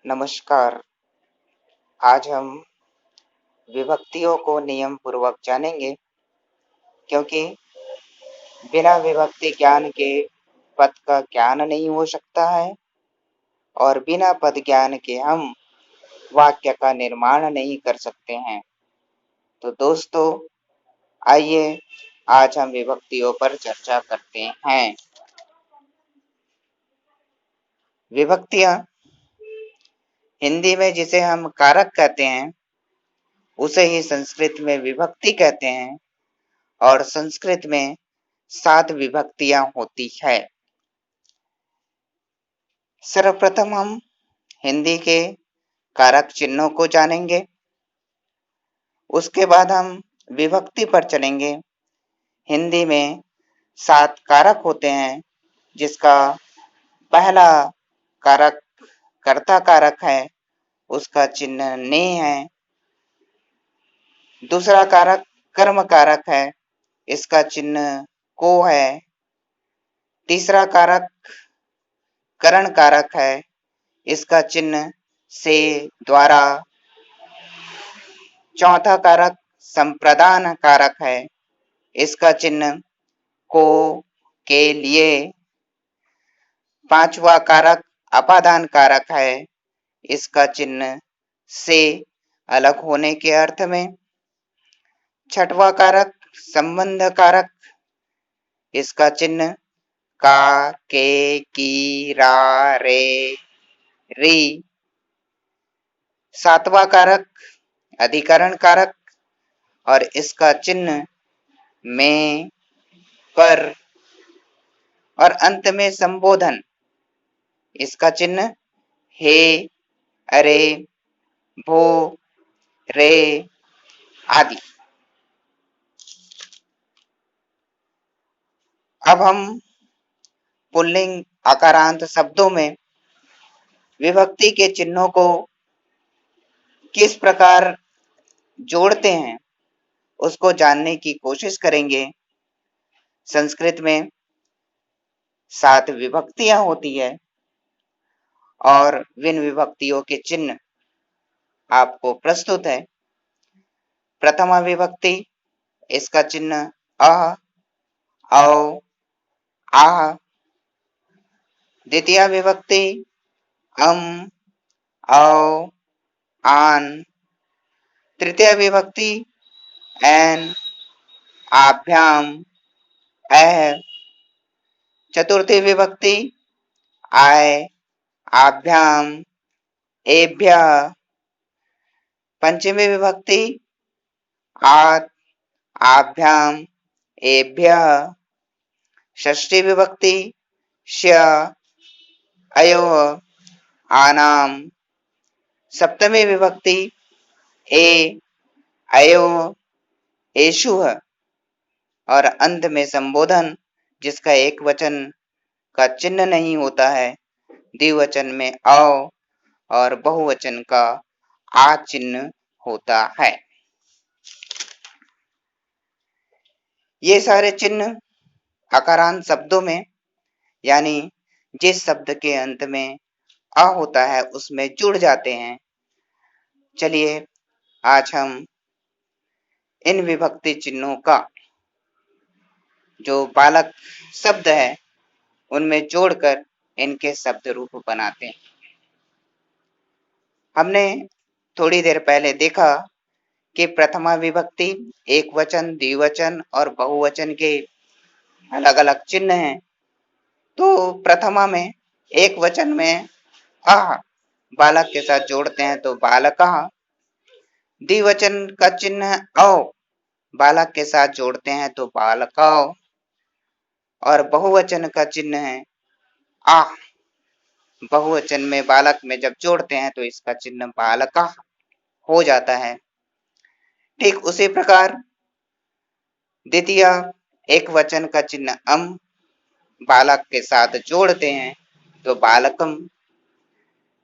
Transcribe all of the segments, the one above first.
नमस्कार। आज हम विभक्तियों को नियम पूर्वक जानेंगे, क्योंकि बिना विभक्ति ज्ञान के पद का ज्ञान नहीं हो सकता है और बिना पद ज्ञान के हम वाक्य का निर्माण नहीं कर सकते हैं। तो दोस्तों, आइए आज हम विभक्तियों पर चर्चा करते हैं। विभक्तियां हिंदी में जिसे हम कारक कहते हैं, उसे ही संस्कृत में विभक्ति कहते हैं और संस्कृत में 7 विभक्तियां होती है। सर्वप्रथम हम हिंदी के कारक चिन्हों को जानेंगे। उसके बाद हम विभक्ति पर चलेंगे। हिंदी में 7 कारक होते हैं, जिसका पहला कारक कर्ता कारक है, उसका चिन्ह ने है। दूसरा कारक कर्म कारक है, इसका चिन्ह को है। तीसरा कारक करण कारक है, इसका चिन्ह से, द्वारा। चौथा कारक संप्रदान कारक है, इसका चिन्ह को, के लिए। पांचवा कारक अपादान कारक है, इसका चिन्ह से, अलग होने के अर्थ में। छठवां कारक संबंध कारक, इसका चिन्ह का, के, की, रा, रे, री। सातवां कारक अधिकरण कारक और इसका चिन्ह में, पर। और अंत में संबोधन, इसका चिन्ह हे, अरे, भो, रे आदि। अब हम पुल्लिंग आकारांत शब्दों में विभक्ति के चिन्हों को किस प्रकार जोड़ते हैं, उसको जानने की कोशिश करेंगे। संस्कृत में 7 विभक्तियां होती है और विन विभक्तियों के चिन्ह आपको प्रस्तुत है। प्रथमा विभक्ति, इसका चिन्ह अ, औ, आह। द्वितीय विभक्ति अम, औ, आन। तृतीय विभक्ति एन, आभ्याम, ऐ। चतुर्थी विभक्ति आय, आभ्याम, एभ्यः। पंचमी विभक्ति आत्, आभ्याम, एभ्यः। षष्ठी विभक्ति स्य, अयोः, आनाम्। सप्तमी विभक्ति ए, अयोः, एषुः। और अंत में संबोधन, जिसका एक वचन का चिन्ह नहीं होता है, द्विवचन में औ और बहुवचन का आ चिन्ह होता है। ये सारे चिन्ह आकारांत शब्दों में, यानी जिस शब्द के अंत में अ होता है उसमें जुड़ जाते हैं। चलिए आज हम इन विभक्ति चिन्हों का जो बालक शब्द है उनमें जोड़कर इनके शब्द रूप बनाते हैं। हमने थोड़ी देर पहले देखा कि प्रथमा विभक्ति एक वचन, द्विवचन और बहुवचन के अलग अलग चिन्ह हैं। तो प्रथमा में एक वचन में अह बालक के साथ जोड़ते हैं तो बालकः। द्विवचन का चिन्ह औ बालक के साथ जोड़ते हैं तो बालकौ। और बहुवचन का चिन्ह है आ, बहुवचन में बालक में जब जोड़ते हैं तो इसका चिन्ह बालकः हो जाता है। ठीक उसी प्रकार द्वितीय एक वचन का चिन्ह अम बालक के साथ जोड़ते हैं तो बालकम।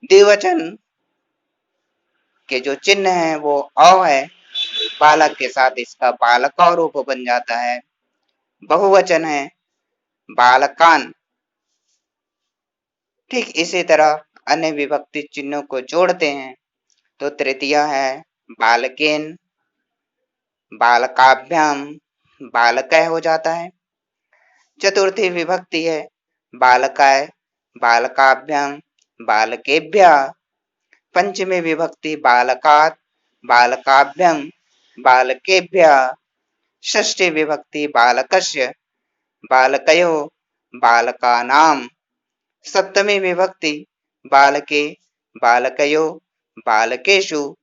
द्विवचन के जो चिन्ह है वो अ है, बालक के साथ इसका बालकौ रूप बन जाता है। बहुवचन है बालकान। ठीक इसी तरह अन्य विभक्ति चिन्हों को जोड़ते हैं तो तृतीया है बालकेन, बालकाभ्याम, बालकः हो जाता है। चतुर्थी विभक्ति है बालकाय, बालकाभ्याम, बालकेभ्यः। पंचमी विभक्ति बालकात्, बालकाभ्याम, बालकेभ्यः। षष्ठी विभक्ति बालकस्य, बालकयोः, बालकानां। सप्तमी विभक्ति बालके, बालकयोः, बालकेषु।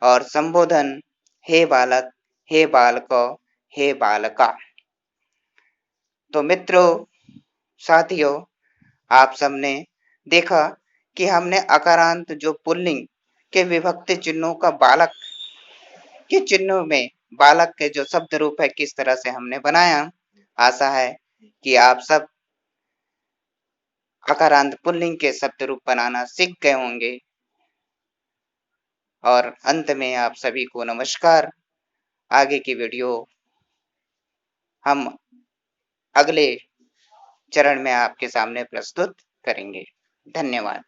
और संबोधन हे बालक, हे बालको, हे बालका। तो मित्रों, साथियों, आप सबने देखा कि हमने अकारांत जो पुल्लिंग के विभक्ति चिन्हों का बालक के चिन्हों में बालक के जो शब्द रूप है किस तरह से हमने बनाया। आशा है कि आप सब अकारांत पुल्लिंग के शब्द रूप बनाना सीख गए होंगे। और अंत में आप सभी को नमस्कार। आगे की वीडियो हम अगले चरण में आपके सामने प्रस्तुत करेंगे। धन्यवाद।